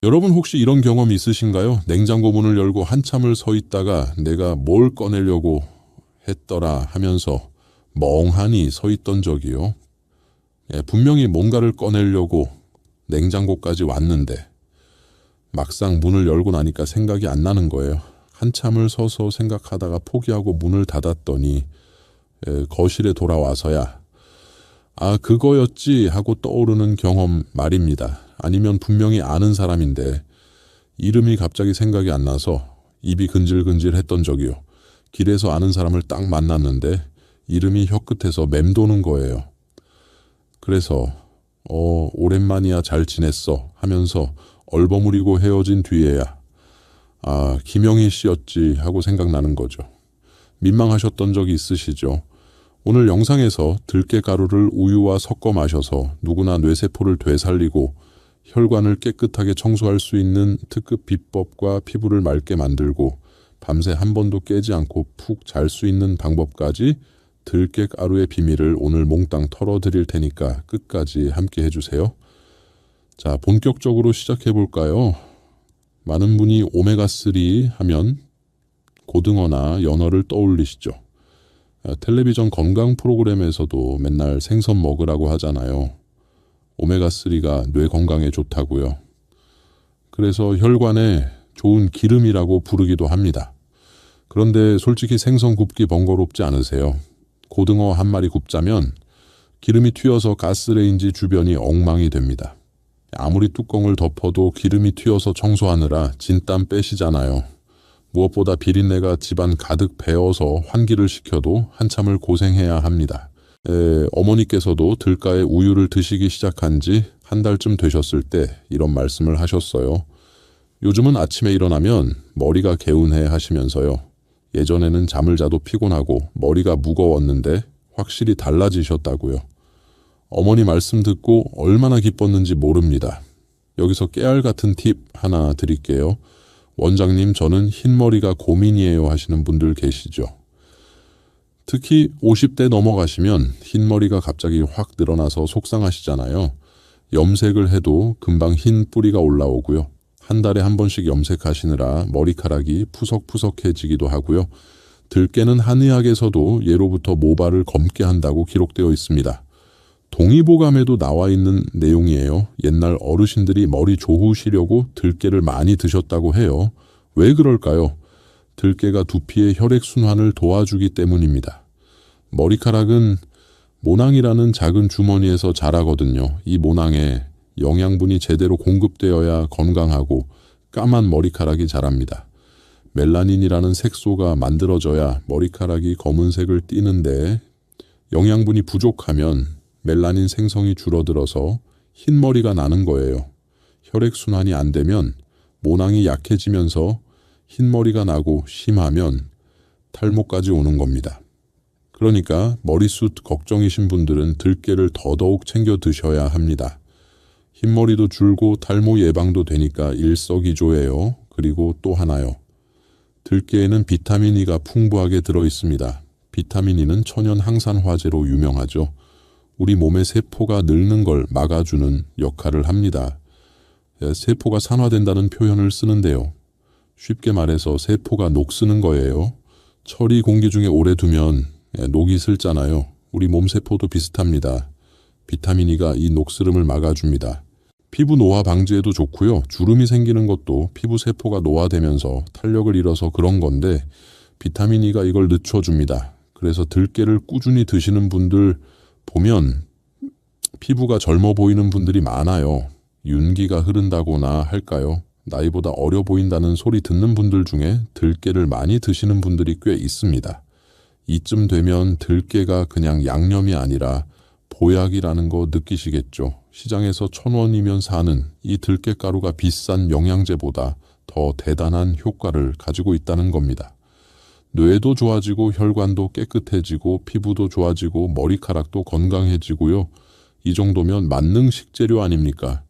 여러분 혹시 이런 경험 있으신가요? 냉장고 문을 열고 한참을 서 있다가 내가 뭘 꺼내려고 했더라 하면서 멍하니 서 있던 적이요. 분명히 뭔가를 꺼내려고 냉장고까지 왔는데 막상 문을 열고 나니까 생각이 안 나는 거예요. 한참을 서서 생각하다가 포기하고 문을 닫았더니 거실에 돌아와서야 그거였지 하고 떠오르는 경험 말입니다. 아니면 분명히 아는 사람인데 이름이 갑자기 생각이 안 나서 입이 근질근질 했던 적이요. 길에서 아는 사람을 딱 만났는데 이름이 혀끝에서 맴도는 거예요. 그래서 오랜만이야 잘 지냈어 하면서 얼버무리고 헤어진 뒤에야 김영희 씨였지 하고 생각나는 거죠. 민망하셨던 적이 있으시죠? 오늘 영상에서 들깨가루를 우유와 섞어 마셔서 누구나 뇌세포를 되살리고 혈관을 깨끗하게 청소할 수 있는 특급 비법과 피부를 맑게 만들고 밤새 한 번도 깨지 않고 푹 잘 수 있는 방법까지 들깨가루의 비밀을 오늘 몽땅 털어드릴 테니까 끝까지 함께 해주세요. 자, 본격적으로 시작해 볼까요? 많은 분이 오메가3 하면 고등어나 연어를 떠올리시죠. 텔레비전 건강 프로그램에서도 맨날 생선 먹으라고 하잖아요. 오메가3가 뇌 건강에 좋다고요. 그래서 혈관에 좋은 기름이라고 부르기도 합니다. 그런데 솔직히 생선 굽기 번거롭지 않으세요? 고등어 한 마리 굽자면 기름이 튀어서 가스레인지 주변이 엉망이 됩니다. 아무리 뚜껑을 덮어도 기름이 튀어서 청소하느라 진땀 빼시잖아요. 무엇보다 비린내가 집안 가득 배어서 환기를 시켜도 한참을 고생해야 합니다. 어머니께서도 들가에 우유를 드시기 시작한 지 한 달쯤 되셨을 때 이런 말씀을 하셨어요. 요즘은 아침에 일어나면 머리가 개운해 하시면서요. 예전에는 잠을 자도 피곤하고 머리가 무거웠는데 확실히 달라지셨다고요. 어머니 말씀 듣고 얼마나 기뻤는지 모릅니다. 여기서 깨알 같은 팁 하나 드릴게요. 원장님, 저는 흰머리가 고민이에요 하시는 분들 계시죠. 특히 50대 넘어가시면 흰머리가 갑자기 확 늘어나서 속상하시잖아요. 염색을 해도 금방 흰 뿌리가 올라오고요. 한 달에 한 번씩 염색하시느라 머리카락이 푸석푸석해지기도 하고요. 들깨는 한의학에서도 예로부터 모발을 검게 한다고 기록되어 있습니다. 동의보감에도 나와 있는 내용이에요. 옛날 어르신들이 머리 좋으시려고 들깨를 많이 드셨다고 해요. 왜 그럴까요? 들깨가 두피의 혈액순환을 도와주기 때문입니다. 머리카락은 모낭이라는 작은 주머니에서 자라거든요. 이 모낭에 영양분이 제대로 공급되어야 건강하고 까만 머리카락이 자랍니다. 멜라닌이라는 색소가 만들어져야 머리카락이 검은색을 띠는데 영양분이 부족하면 멜라닌 생성이 줄어들어서 흰머리가 나는 거예요. 혈액순환이 안 되면 모낭이 약해지면서 흰머리가 나고 심하면 탈모까지 오는 겁니다. 그러니까 머리숱 걱정이신 분들은 들깨를 더더욱 챙겨 드셔야 합니다. 흰머리도 줄고 탈모 예방도 되니까 일석이조예요. 그리고 또 하나요. 들깨에는 비타민 E가 풍부하게 들어 있습니다. 비타민 E는 천연 항산화제로 유명하죠. 우리 몸의 세포가 늙는 걸 막아주는 역할을 합니다. 세포가 산화된다는 표현을 쓰는데요. 쉽게 말해서 세포가 녹쓰는 거예요. 철이 공기 중에 오래 두면 녹이 슬잖아요. 우리 몸 세포도 비슷합니다. 비타민 E가 이 녹슬음을 막아줍니다. 피부 노화 방지에도 좋고요. 주름이 생기는 것도 피부 세포가 노화되면서 탄력을 잃어서 그런 건데 비타민 E가 이걸 늦춰줍니다. 그래서 들깨를 꾸준히 드시는 분들 보면 피부가 젊어 보이는 분들이 많아요. 윤기가 흐른다거나 할까요? 나이보다 어려 보인다는 소리 듣는 분들 중에 들깨를 많이 드시는 분들이 꽤 있습니다. 이쯤 되면 들깨가 그냥 양념이 아니라 보약이라는 거 느끼시겠죠. 시장에서 1,000원이면 사는 이 들깨가루가 비싼 영양제보다 더 대단한 효과를 가지고 있다는 겁니다. 뇌도 좋아지고 혈관도 깨끗해지고 피부도 좋아지고 머리카락도 건강해지고요. 이 정도면 만능 식재료 아닙니까?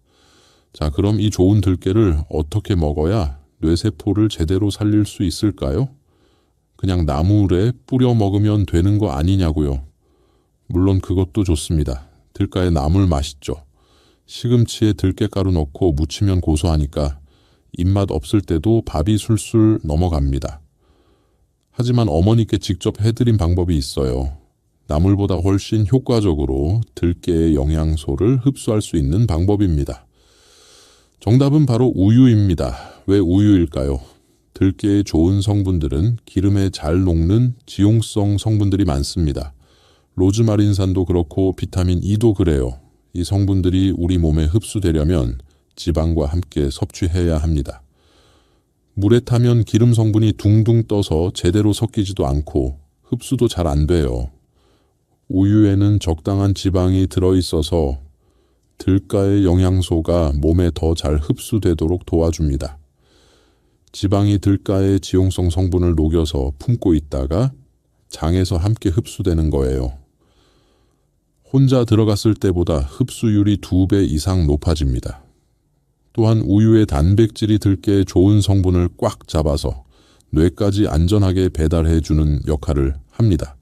자, 그럼 이 좋은 들깨를 어떻게 먹어야 뇌세포를 제대로 살릴 수 있을까요? 그냥 나물에 뿌려 먹으면 되는 거 아니냐고요. 물론 그것도 좋습니다. 들가에 나물 맛있죠. 시금치에 들깨가루 넣고 무치면 고소하니까 입맛 없을 때도 밥이 술술 넘어갑니다. 하지만 어머니께 직접 해드린 방법이 있어요. 나물보다 훨씬 효과적으로 들깨의 영양소를 흡수할 수 있는 방법입니다. 정답은 바로 우유입니다. 왜 우유일까요? 들깨의 좋은 성분들은 기름에 잘 녹는 지용성 성분들이 많습니다. 로즈마린산도 그렇고 비타민 E도 그래요. 이 성분들이 우리 몸에 흡수되려면 지방과 함께 섭취해야 합니다. 물에 타면 기름 성분이 둥둥 떠서 제대로 섞이지도 않고 흡수도 잘 안 돼요. 우유에는 적당한 지방이 들어있어서 들가의 영양소가 몸에 더 잘 흡수되도록 도와줍니다. 지방이 들가의 지용성 성분을 녹여서 품고 있다가 장에서 함께 흡수되는 거예요. 혼자 들어갔을 때보다 흡수율이 2배 이상 높아집니다. 또한 우유의 단백질이 들깨의 좋은 성분을 꽉 잡아서 뇌까지 안전하게 배달해주는 역할을 합니다.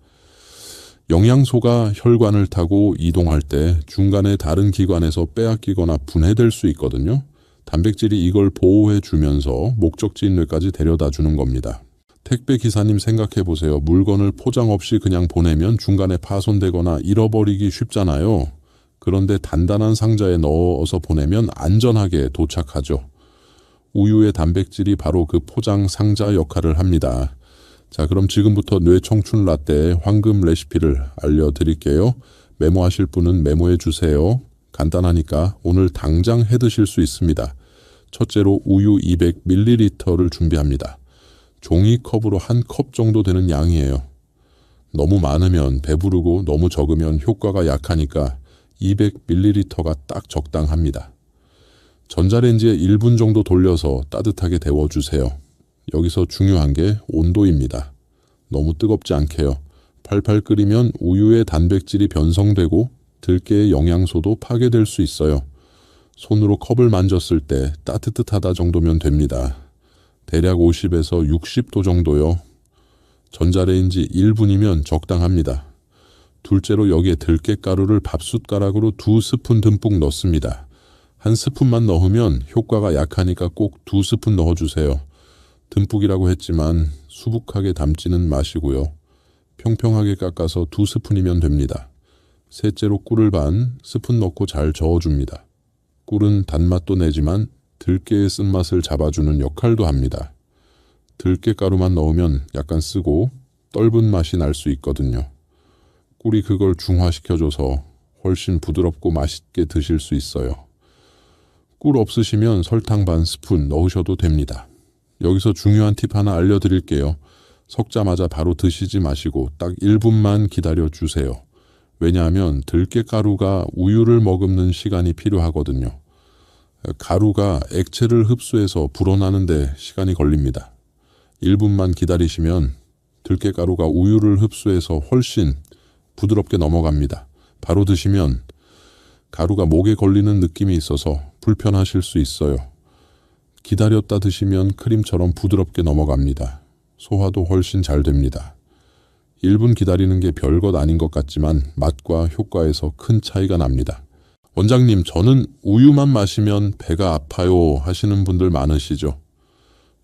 영양소가 혈관을 타고 이동할 때 중간에 다른 기관에서 빼앗기거나 분해될 수 있거든요. 단백질이 이걸 보호해주면서 목적지인 뇌까지 데려다 주는 겁니다. 택배 기사님 생각해 보세요. 물건을 포장 없이 그냥 보내면 중간에 파손되거나 잃어버리기 쉽잖아요. 그런데 단단한 상자에 넣어서 보내면 안전하게 도착하죠. 우유의 단백질이 바로 그 포장 상자 역할을 합니다. 자, 그럼 지금부터 뇌청춘 라떼 황금 레시피를 알려드릴게요. 메모하실 분은 메모해 주세요. 간단하니까 오늘 당장 해 드실 수 있습니다. 첫째로 우유 200ml를 준비합니다. 종이컵으로 한 컵 정도 되는 양이에요. 너무 많으면 배부르고 너무 적으면 효과가 약하니까 200ml가 딱 적당합니다. 전자레인지에 1분 정도 돌려서 따뜻하게 데워주세요. 여기서 중요한 게 온도입니다. 너무 뜨겁지 않게요. 팔팔 끓이면 우유의 단백질이 변성되고 들깨의 영양소도 파괴될 수 있어요. 손으로 컵을 만졌을 때 따뜻하다 정도면 됩니다. 대략 50에서 60도 정도요. 전자레인지 1분이면 적당합니다. 둘째로 여기에 들깨가루를 밥숟가락으로 2스푼 듬뿍 넣습니다. 한 스푼만 넣으면 효과가 약하니까 꼭 2스푼 넣어주세요. 듬뿍이라고 했지만 수북하게 담지는 마시고요. 평평하게 깎아서 2스푼이면 됩니다. 셋째로 꿀을 반 스푼 넣고 잘 저어줍니다. 꿀은 단맛도 내지만 들깨의 쓴맛을 잡아주는 역할도 합니다. 들깨가루만 넣으면 약간 쓰고 떫은 맛이 날 수 있거든요. 꿀이 그걸 중화시켜줘서 훨씬 부드럽고 맛있게 드실 수 있어요. 꿀 없으시면 설탕 반 스푼 넣으셔도 됩니다. 여기서 중요한 팁 하나 알려드릴게요. 섞자마자 바로 드시지 마시고 딱 1분만 기다려 주세요. 왜냐하면 들깨가루가 우유를 머금는 시간이 필요하거든요. 가루가 액체를 흡수해서 불어나는데 시간이 걸립니다. 1분만 기다리시면 들깨가루가 우유를 흡수해서 훨씬 부드럽게 넘어갑니다. 바로 드시면 가루가 목에 걸리는 느낌이 있어서 불편하실 수 있어요. 기다렸다 드시면 크림처럼 부드럽게 넘어갑니다. 소화도 훨씬 잘 됩니다. 1분 기다리는 게 별것 아닌 것 같지만 맛과 효과에서 큰 차이가 납니다. 원장님, 저는 우유만 마시면 배가 아파요 하시는 분들 많으시죠?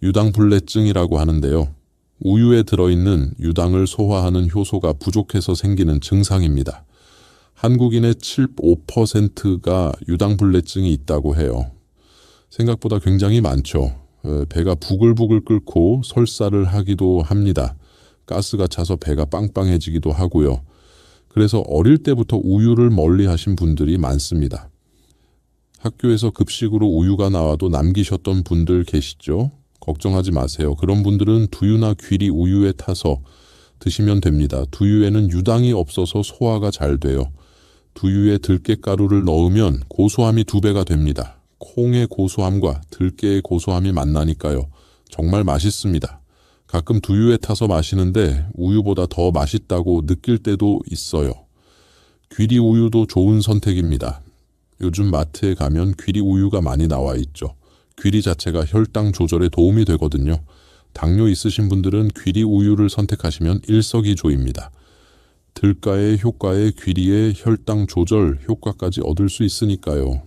유당불내증이라고 하는데요. 우유에 들어있는 유당을 소화하는 효소가 부족해서 생기는 증상입니다. 한국인의 5%가 유당불내증이 있다고 해요. 생각보다 굉장히 많죠. 배가 부글부글 끓고 설사를 하기도 합니다. 가스가 차서 배가 빵빵해지기도 하고요. 그래서 어릴 때부터 우유를 멀리 하신 분들이 많습니다. 학교에서 급식으로 우유가 나와도 남기셨던 분들 계시죠? 걱정하지 마세요. 그런 분들은 두유나 귀리 우유에 타서 드시면 됩니다. 두유에는 유당이 없어서 소화가 잘 돼요. 두유에 들깨가루를 넣으면 고소함이 2배가 됩니다. 콩의 고소함과 들깨의 고소함이 만나니까요. 정말 맛있습니다. 가끔 두유에 타서 마시는데 우유보다 더 맛있다고 느낄 때도 있어요. 귀리 우유도 좋은 선택입니다. 요즘 마트에 가면 귀리 우유가 많이 나와 있죠. 귀리 자체가 혈당 조절에 도움이 되거든요. 당뇨 있으신 분들은 귀리 우유를 선택하시면 일석이조입니다. 들가의 효과에 귀리의 혈당 조절 효과까지 얻을 수 있으니까요.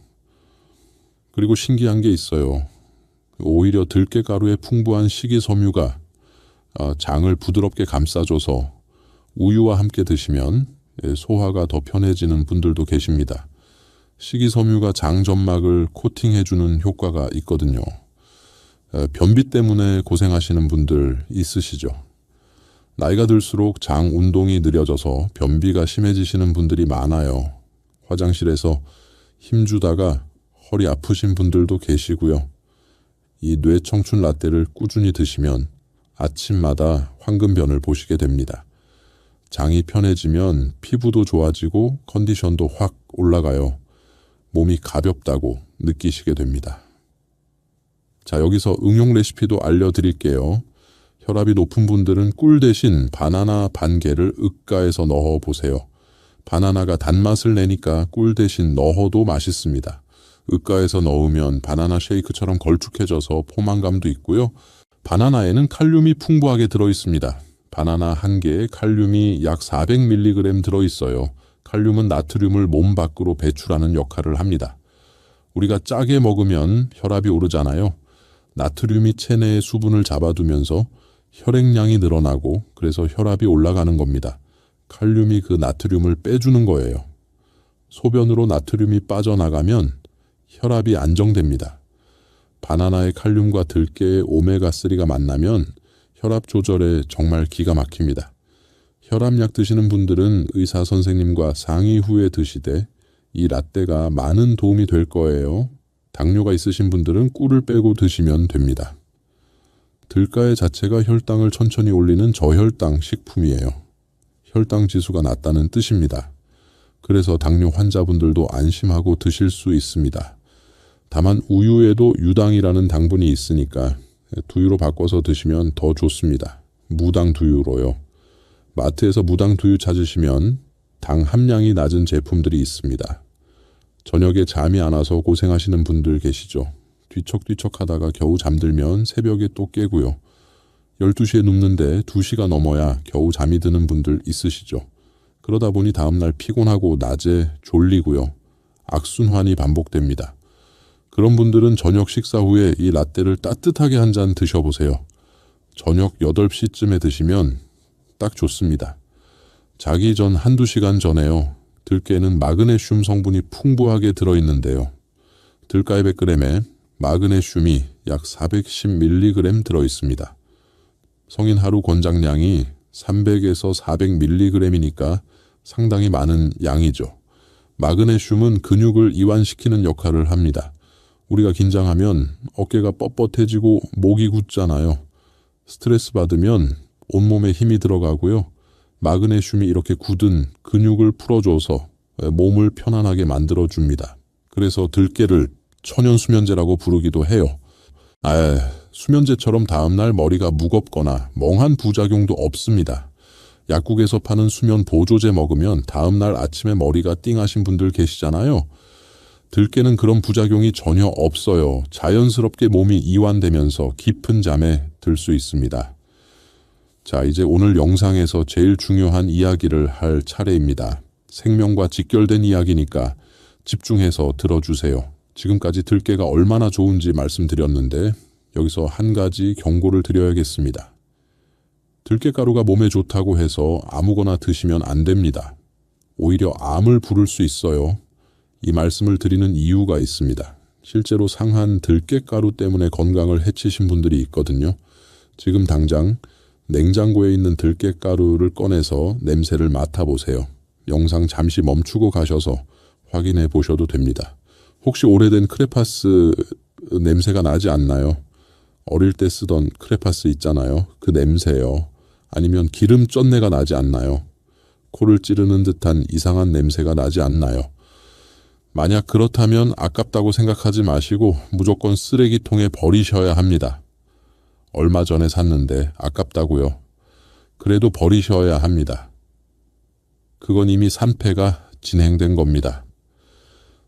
그리고 신기한 게 있어요. 오히려 들깨가루의 풍부한 식이섬유가 장을 부드럽게 감싸줘서 우유와 함께 드시면 소화가 더 편해지는 분들도 계십니다. 식이섬유가 장 점막을 코팅해주는 효과가 있거든요. 변비 때문에 고생하시는 분들 있으시죠? 나이가 들수록 장 운동이 느려져서 변비가 심해지시는 분들이 많아요. 화장실에서 힘주다가 허리 아프신 분들도 계시고요. 이 뇌청춘 라떼를 꾸준히 드시면 아침마다 황금변을 보시게 됩니다. 장이 편해지면 피부도 좋아지고 컨디션도 확 올라가요. 몸이 가볍다고 느끼시게 됩니다. 자, 여기서 응용 레시피도 알려드릴게요. 혈압이 높은 분들은 꿀 대신 바나나 반 개를 으가해서 넣어보세요. 바나나가 단맛을 내니까 꿀 대신 넣어도 맛있습니다. 으가해서 넣으면 바나나 쉐이크처럼 걸쭉해져서 포만감도 있고요. 바나나에는 칼륨이 풍부하게 들어있습니다. 바나나 한 개에 칼륨이 약 400mg 들어있어요. 칼륨은 나트륨을 몸 밖으로 배출하는 역할을 합니다. 우리가 짜게 먹으면 혈압이 오르잖아요. 나트륨이 체내의 수분을 잡아두면서 혈액량이 늘어나고 그래서 혈압이 올라가는 겁니다. 칼륨이 그 나트륨을 빼주는 거예요. 소변으로 나트륨이 빠져나가면 혈압이 안정됩니다. 바나나의 칼륨과 들깨의 오메가3가 만나면 혈압 조절에 정말 기가 막힙니다. 혈압약 드시는 분들은 의사 선생님과 상의 후에 드시되 이 라떼가 많은 도움이 될 거예요. 당뇨가 있으신 분들은 꿀을 빼고 드시면 됩니다. 들깨 자체가 혈당을 천천히 올리는 저혈당 식품이에요. 혈당 지수가 낮다는 뜻입니다. 그래서 당뇨 환자분들도 안심하고 드실 수 있습니다. 다만 우유에도 유당이라는 당분이 있으니까 두유로 바꿔서 드시면 더 좋습니다. 무당 두유로요. 마트에서 무당 두유 찾으시면 당 함량이 낮은 제품들이 있습니다. 저녁에 잠이 안 와서 고생하시는 분들 계시죠. 뒤척뒤척 하다가 겨우 잠들면 새벽에 또 깨고요. 12시에 눕는데 2시가 넘어야 겨우 잠이 드는 분들 있으시죠. 그러다 보니 다음날 피곤하고 낮에 졸리고요. 악순환이 반복됩니다. 그런 분들은 저녁 식사 후에 이 라떼를 따뜻하게 한 잔 드셔보세요. 저녁 8시쯤에 드시면 딱 좋습니다. 자기 전 1~2시간 전에요. 들깨에는 마그네슘 성분이 풍부하게 들어있는데요. 들깨 100g에 마그네슘이 약 410mg 들어있습니다. 성인 하루 권장량이 300에서 400mg이니까 상당히 많은 양이죠. 마그네슘은 근육을 이완시키는 역할을 합니다. 우리가 긴장하면 어깨가 뻣뻣해지고 목이 굳잖아요. 스트레스 받으면 온몸에 힘이 들어가고요. 마그네슘이 이렇게 굳은 근육을 풀어줘서 몸을 편안하게 만들어줍니다. 그래서 들깨를 천연수면제라고 부르기도 해요. 수면제처럼 다음날 머리가 무겁거나 멍한 부작용도 없습니다. 약국에서 파는 수면 보조제 먹으면 다음날 아침에 머리가 띵하신 분들 계시잖아요. 들깨는 그런 부작용이 전혀 없어요. 자연스럽게 몸이 이완되면서 깊은 잠에 들 수 있습니다. 자, 이제 오늘 영상에서 제일 중요한 이야기를 할 차례입니다. 생명과 직결된 이야기니까 집중해서 들어주세요. 지금까지 들깨가 얼마나 좋은지 말씀드렸는데 여기서 한 가지 경고를 드려야겠습니다. 들깨가루가 몸에 좋다고 해서 아무거나 드시면 안 됩니다. 오히려 암을 부를 수 있어요. 이 말씀을 드리는 이유가 있습니다. 실제로 상한 들깨가루 때문에 건강을 해치신 분들이 있거든요. 지금 당장 냉장고에 있는 들깨가루를 꺼내서 냄새를 맡아보세요. 영상 잠시 멈추고 가셔서 확인해 보셔도 됩니다. 혹시 오래된 크레파스 냄새가 나지 않나요? 어릴 때 쓰던 크레파스 있잖아요. 그 냄새요. 아니면 기름 쩐내가 나지 않나요? 코를 찌르는 듯한 이상한 냄새가 나지 않나요? 만약 그렇다면 아깝다고 생각하지 마시고 무조건 쓰레기통에 버리셔야 합니다. 얼마 전에 샀는데 아깝다고요. 그래도 버리셔야 합니다. 그건 이미 산패가 진행된 겁니다.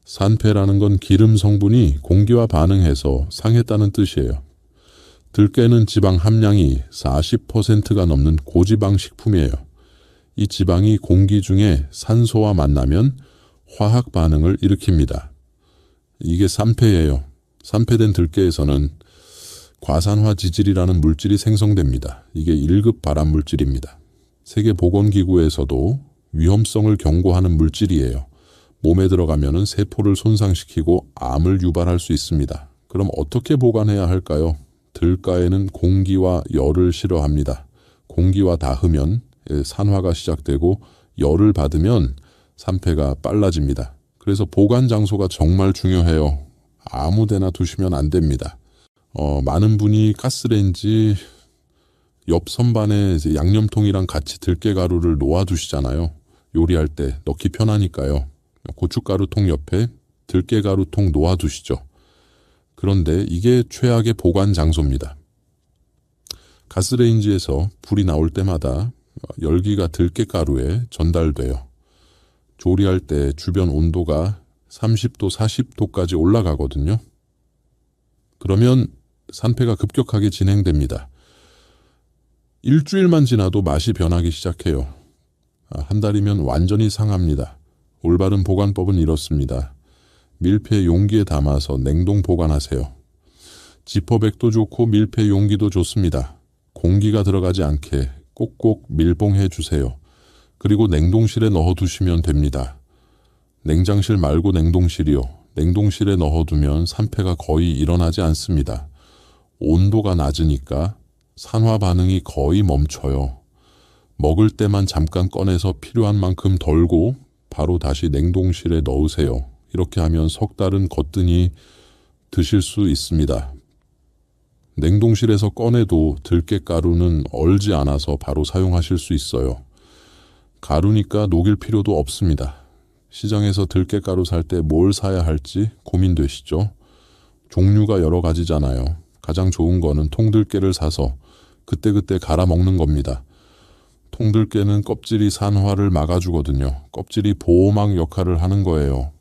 산패라는 건 기름 성분이 공기와 반응해서 상했다는 뜻이에요. 들깨는 지방 함량이 40%가 넘는 고지방 식품이에요. 이 지방이 공기 중에 산소와 만나면 화학 반응을 일으킵니다. 이게 산패예요. 산패된 들깨에서는 과산화 지질이라는 물질이 생성됩니다. 이게 1급 발암 물질입니다. 세계보건기구에서도 위험성을 경고하는 물질이에요. 몸에 들어가면 세포를 손상시키고 암을 유발할 수 있습니다. 그럼 어떻게 보관해야 할까요? 들가에는 공기와 열을 싫어합니다. 공기와 닿으면 산화가 시작되고 열을 받으면 산패가 빨라집니다. 그래서 보관 장소가 정말 중요해요. 아무 데나 두시면 안 됩니다. 많은 분이 가스레인지 옆 선반에 이제 양념통이랑 같이 들깨가루를 놓아두시잖아요. 요리할 때 넣기 편하니까요. 고춧가루통 옆에 들깨가루통 놓아두시죠. 그런데 이게 최악의 보관 장소입니다. 가스레인지에서 불이 나올 때마다 열기가 들깨가루에 전달돼요. 조리할 때 주변 온도가 30도, 40도까지 올라가거든요. 그러면 산패가 급격하게 진행됩니다. 일주일만 지나도 맛이 변하기 시작해요. 한 달이면 완전히 상합니다. 올바른 보관법은 이렇습니다. 밀폐 용기에 담아서 냉동 보관하세요. 지퍼백도 좋고 밀폐 용기도 좋습니다. 공기가 들어가지 않게 꼭꼭 밀봉해 주세요. 그리고 냉동실에 넣어두시면 됩니다. 냉장실 말고 냉동실이요. 냉동실에 넣어두면 산패가 거의 일어나지 않습니다. 온도가 낮으니까 산화 반응이 거의 멈춰요. 먹을 때만 잠깐 꺼내서 필요한 만큼 덜고 바로 다시 냉동실에 넣으세요. 이렇게 하면 석 달은 거뜬히 드실 수 있습니다. 냉동실에서 꺼내도 들깨가루는 얼지 않아서 바로 사용하실 수 있어요. 가루니까 녹일 필요도 없습니다. 시장에서 들깨가루 살 때 뭘 사야 할지 고민되시죠? 종류가 여러 가지잖아요. 가장 좋은 거는 통들깨를 사서 그때그때 갈아 먹는 겁니다. 통들깨는 껍질이 산화를 막아주거든요. 껍질이 보호막 역할을 하는 거예요.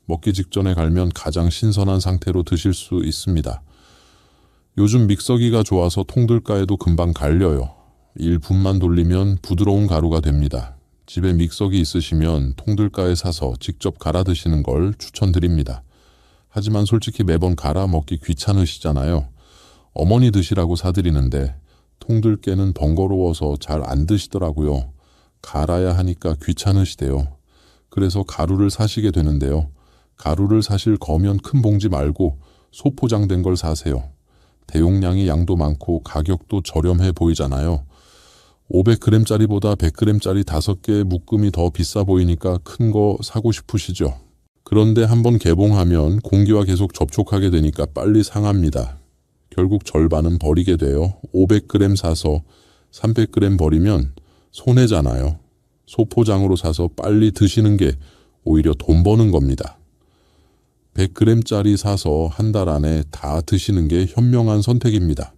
먹기 직전에 갈면 가장 신선한 상태로 드실 수 있습니다. 요즘 믹서기가 좋아서 통들가에도 금방 갈려요. 1분만 돌리면 부드러운 가루가 됩니다. 집에 믹서기 있으시면 통들가에 사서 직접 갈아 드시는 걸 추천드립니다. 하지만 솔직히 매번 갈아 먹기 귀찮으시잖아요. 어머니 드시라고 사드리는데 통들깨는 번거로워서 잘 안 드시더라고요. 갈아야 하니까 귀찮으시대요. 그래서 가루를 사시게 되는데요. 가루를 사실 거면 큰 봉지 말고 소포장된 걸 사세요. 대용량이 양도 많고 가격도 저렴해 보이잖아요. 500g짜리보다 100g짜리 5개의 묶음이 더 비싸 보이니까 큰 거 사고 싶으시죠? 그런데 한번 개봉하면 공기와 계속 접촉하게 되니까 빨리 상합니다. 결국 절반은 버리게 돼요. 500g 사서 300g 버리면 손해잖아요. 소포장으로 사서 빨리 드시는 게 오히려 돈 버는 겁니다. 100g짜리 사서 한 달 안에 다 드시는 게 현명한 선택입니다.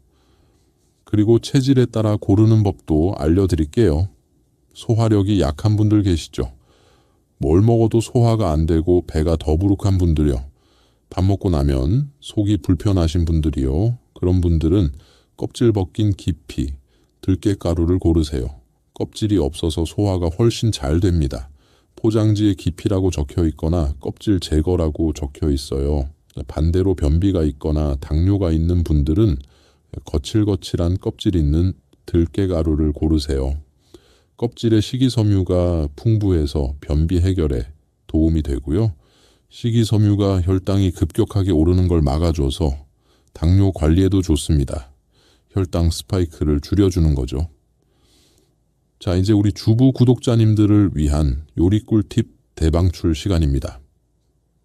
그리고 체질에 따라 고르는 법도 알려드릴게요. 소화력이 약한 분들 계시죠? 뭘 먹어도 소화가 안 되고 배가 더부룩한 분들요. 밥 먹고 나면 속이 불편하신 분들이요. 그런 분들은 껍질 벗긴 깊이, 들깨가루를 고르세요. 껍질이 없어서 소화가 훨씬 잘 됩니다. 포장지에 깊이라고 적혀 있거나 껍질 제거라고 적혀 있어요. 반대로 변비가 있거나 당뇨가 있는 분들은 거칠거칠한 껍질 있는 들깨가루를 고르세요. 껍질에 식이섬유가 풍부해서 변비 해결에 도움이 되고요. 식이섬유가 혈당이 급격하게 오르는 걸 막아줘서 당뇨 관리에도 좋습니다. 혈당 스파이크를 줄여주는 거죠. 자, 이제 우리 주부 구독자님들을 위한 요리 꿀팁 대방출 시간입니다.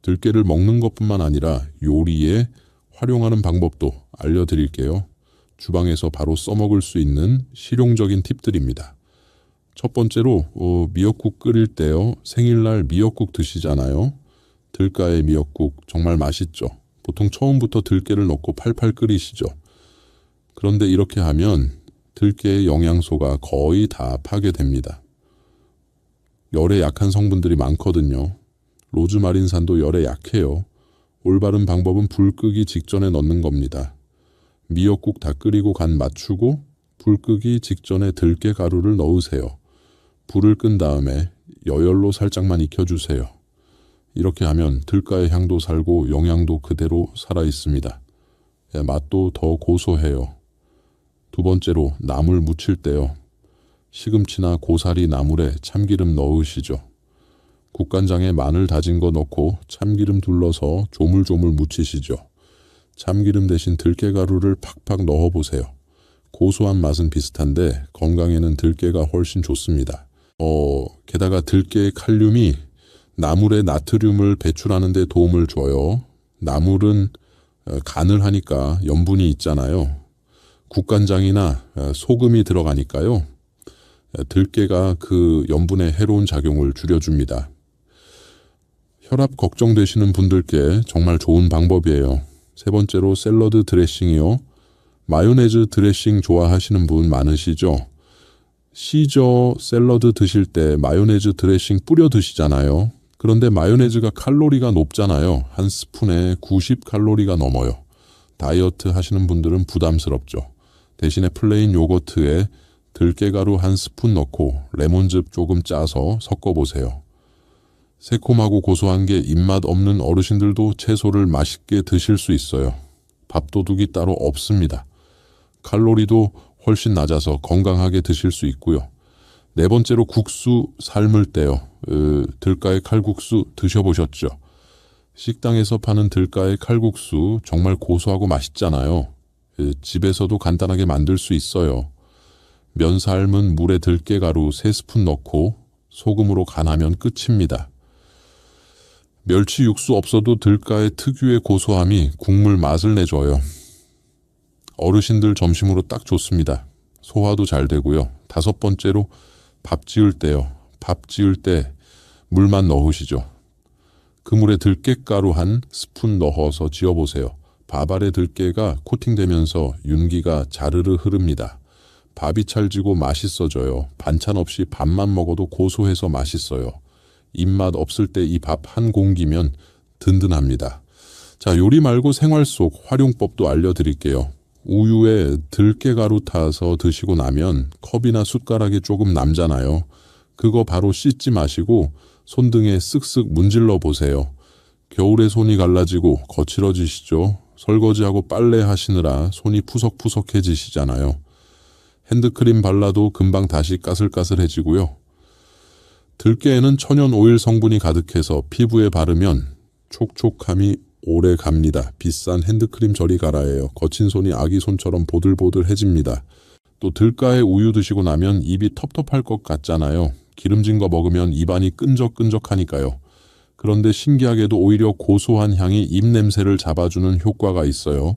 들깨를 먹는 것뿐만 아니라 요리에 활용하는 방법도 알려드릴게요. 주방에서 바로 써먹을 수 있는 실용적인 팁들입니다. 첫 번째로 미역국 끓일 때요. 생일날 미역국 드시잖아요. 들깨의 미역국 정말 맛있죠. 보통 처음부터 들깨를 넣고 팔팔 끓이시죠. 그런데 이렇게 하면 들깨의 영양소가 거의 다 파괴됩니다. 열에 약한 성분들이 많거든요. 로즈마린산도 열에 약해요. 올바른 방법은 불 끄기 직전에 넣는 겁니다. 미역국 다 끓이고 간 맞추고 불 끄기 직전에 들깨 가루를 넣으세요. 불을 끈 다음에 여열로 살짝만 익혀주세요. 이렇게 하면 들깨의 향도 살고 영양도 그대로 살아 있습니다. 맛도 더 고소해요. 두 번째로 나물 무칠 때요. 시금치나 고사리 나물에 참기름 넣으시죠. 국간장에 마늘 다진 거 넣고 참기름 둘러서 조물조물 무치시죠. 참기름 대신 들깨가루를 팍팍 넣어보세요. 고소한 맛은 비슷한데 건강에는 들깨가 훨씬 좋습니다. 게다가 들깨의 칼륨이 나물의 나트륨을 배출하는 데 도움을 줘요. 나물은 간을 하니까 염분이 있잖아요. 국간장이나 소금이 들어가니까요. 들깨가 그 염분의 해로운 작용을 줄여줍니다. 혈압 걱정되시는 분들께 정말 좋은 방법이에요. 세 번째로 샐러드 드레싱이요. 마요네즈 드레싱 좋아하시는 분 많으시죠? 시저 샐러드 드실 때 마요네즈 드레싱 뿌려 드시잖아요. 그런데 마요네즈가 칼로리가 높잖아요. 한 스푼에 90칼로리가 넘어요. 다이어트 하시는 분들은 부담스럽죠. 대신에 플레인 요거트에 들깨가루 한 스푼 넣고 레몬즙 조금 짜서 섞어보세요. 새콤하고 고소한 게 입맛 없는 어르신들도 채소를 맛있게 드실 수 있어요. 밥도둑이 따로 없습니다. 칼로리도 훨씬 낮아서 건강하게 드실 수 있고요. 네 번째로 국수 삶을 때요. 들깨의 칼국수 드셔보셨죠? 식당에서 파는 들깨의 칼국수 정말 고소하고 맛있잖아요. 집에서도 간단하게 만들 수 있어요. 면 삶은 물에 들깨가루 3스푼 넣고 소금으로 간하면 끝입니다. 멸치 육수 없어도 들깨의 특유의 고소함이 국물 맛을 내줘요. 어르신들 점심으로 딱 좋습니다. 소화도 잘 되고요. 다섯 번째로 밥 지을 때요. 밥 지을 때 물만 넣으시죠. 그 물에 들깨가루 한 스푼 넣어서 지어보세요. 밥 아래 들깨가 코팅되면서 윤기가 자르르 흐릅니다. 밥이 찰지고 맛있어져요. 반찬 없이 밥만 먹어도 고소해서 맛있어요. 입맛 없을 때 이 밥 한 공기면 든든합니다. 자, 요리 말고 생활 속 활용법도 알려드릴게요. 우유에 들깨가루 타서 드시고 나면 컵이나 숟가락이 조금 남잖아요. 그거 바로 씻지 마시고 손등에 쓱쓱 문질러 보세요. 겨울에 손이 갈라지고 거칠어지시죠? 설거지하고 빨래 하시느라 손이 푸석푸석해지시잖아요. 핸드크림 발라도 금방 다시 까슬까슬해지고요. 들깨에는 천연 오일 성분이 가득해서 피부에 바르면 촉촉함이 오래 갑니다. 비싼 핸드크림 저리 가라예요. 거친 손이 아기 손처럼 보들보들해집니다. 또 들깨에 우유 드시고 나면 입이 텁텁할 것 같잖아요. 기름진 거 먹으면 입안이 끈적끈적하니까요. 그런데 신기하게도 오히려 고소한 향이 입냄새를 잡아주는 효과가 있어요.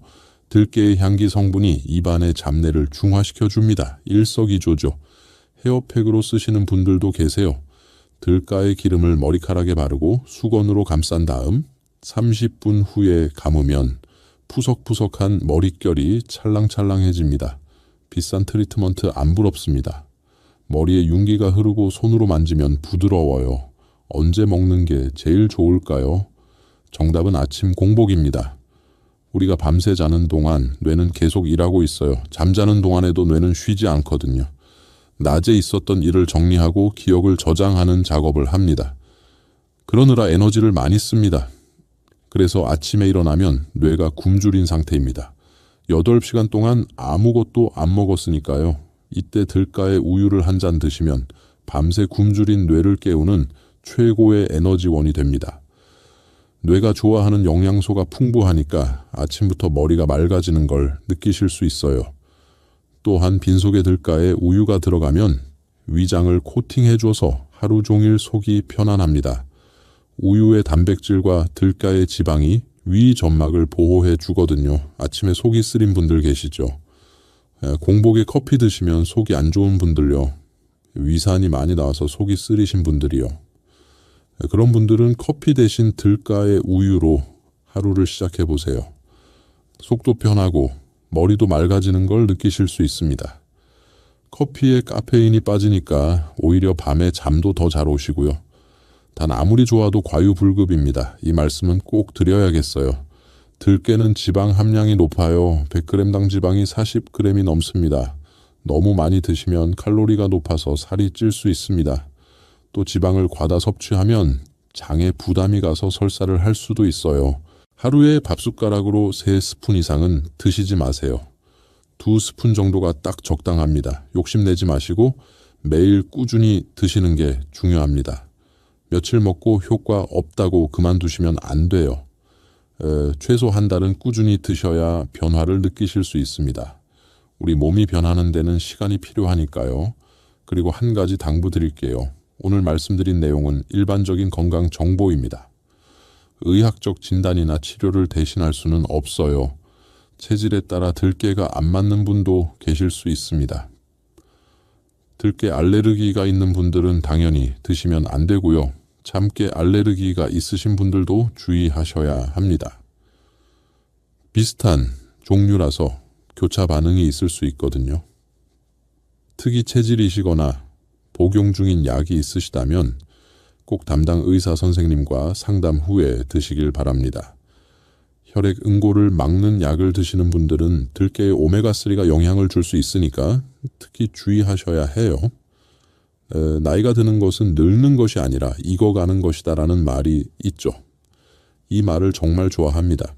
들깨의 향기 성분이 입안의 잡내를 중화시켜줍니다. 일석이조죠. 헤어팩으로 쓰시는 분들도 계세요. 들깨의 기름을 머리카락에 바르고 수건으로 감싼 다음 30분 후에 감으면 푸석푸석한 머릿결이 찰랑찰랑해집니다. 비싼 트리트먼트 안 부럽습니다. 머리에 윤기가 흐르고 손으로 만지면 부드러워요. 언제 먹는 게 제일 좋을까요? 정답은 아침 공복입니다. 우리가 밤새 자는 동안 뇌는 계속 일하고 있어요. 잠자는 동안에도 뇌는 쉬지 않거든요. 낮에 있었던 일을 정리하고 기억을 저장하는 작업을 합니다. 그러느라 에너지를 많이 씁니다. 그래서 아침에 일어나면 뇌가 굶주린 상태입니다. 8시간 동안 아무것도 안 먹었으니까요. 이때 들깨의 우유를 한 잔 드시면 밤새 굶주린 뇌를 깨우는 최고의 에너지원이 됩니다. 뇌가 좋아하는 영양소가 풍부하니까 아침부터 머리가 맑아지는 걸 느끼실 수 있어요. 또한 빈속에 들깨에 우유가 들어가면 위장을 코팅해줘서 하루 종일 속이 편안합니다. 우유의 단백질과 들깨의 지방이 위 점막을 보호해 주거든요. 아침에 속이 쓰린 분들 계시죠? 공복에 커피 드시면 속이 안 좋은 분들요. 위산이 많이 나와서 속이 쓰리신 분들이요. 그런 분들은 커피 대신 들깨의 우유로 하루를 시작해 보세요. 속도 편하고 머리도 맑아지는 걸 느끼실 수 있습니다. 커피에 카페인이 빠지니까 오히려 밤에 잠도 더 잘 오시고요. 단 아무리 좋아도 과유불급입니다. 이 말씀은 꼭 드려야겠어요. 들깨는 지방 함량이 높아요. 100g당 지방이 40g이 넘습니다. 너무 많이 드시면 칼로리가 높아서 살이 찔 수 있습니다. 또 지방을 과다 섭취하면 장에 부담이 가서 설사를 할 수도 있어요. 하루에 밥숟가락으로 3스푼 이상은 드시지 마세요. 2스푼 정도가 딱 적당합니다. 욕심내지 마시고 매일 꾸준히 드시는 게 중요합니다. 며칠 먹고 효과 없다고 그만두시면 안 돼요. 최소 한 달은 꾸준히 드셔야 변화를 느끼실 수 있습니다. 우리 몸이 변하는 데는 시간이 필요하니까요. 그리고 한 가지 당부드릴게요. 오늘 말씀드린 내용은 일반적인 건강 정보입니다. 의학적 진단이나 치료를 대신할 수는 없어요. 체질에 따라 들깨가 안 맞는 분도 계실 수 있습니다. 들깨 알레르기가 있는 분들은 당연히 드시면 안 되고요. 참깨 알레르기가 있으신 분들도 주의하셔야 합니다. 비슷한 종류라서 교차 반응이 있을 수 있거든요. 특이 체질이시거나 복용 중인 약이 있으시다면 꼭 담당 의사 선생님과 상담 후에 드시길 바랍니다. 혈액 응고를 막는 약을 드시는 분들은 들깨의 오메가3가 영향을 줄 수 있으니까 특히 주의하셔야 해요. 나이가 드는 것은 늙는 것이 아니라 익어가는 것이다라는 말이 있죠. 이 말을 정말 좋아합니다.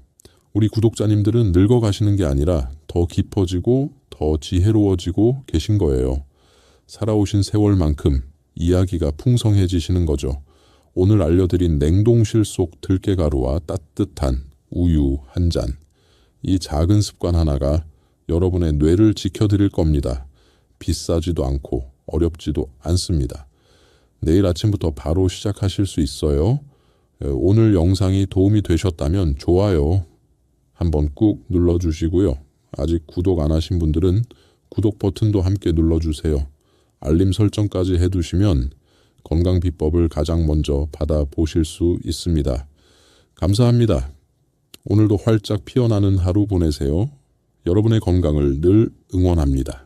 우리 구독자님들은 늙어가시는 게 아니라 더 깊어지고 더 지혜로워지고 계신 거예요. 살아오신 세월만큼 이야기가 풍성해지시는 거죠. 오늘 알려드린 냉동실 속 들깨가루와 따뜻한 우유 한 잔, 이 작은 습관 하나가 여러분의 뇌를 지켜드릴 겁니다. 비싸지도 않고 어렵지도 않습니다. 내일 아침부터 바로 시작하실 수 있어요. 오늘 영상이 도움이 되셨다면 좋아요 한번 꾹 눌러주시고요. 아직 구독 안 하신 분들은 구독 버튼도 함께 눌러주세요. 알림 설정까지 해두시면 건강 비법을 가장 먼저 받아보실 수 있습니다. 감사합니다. 오늘도 활짝 피어나는 하루 보내세요. 여러분의 건강을 늘 응원합니다.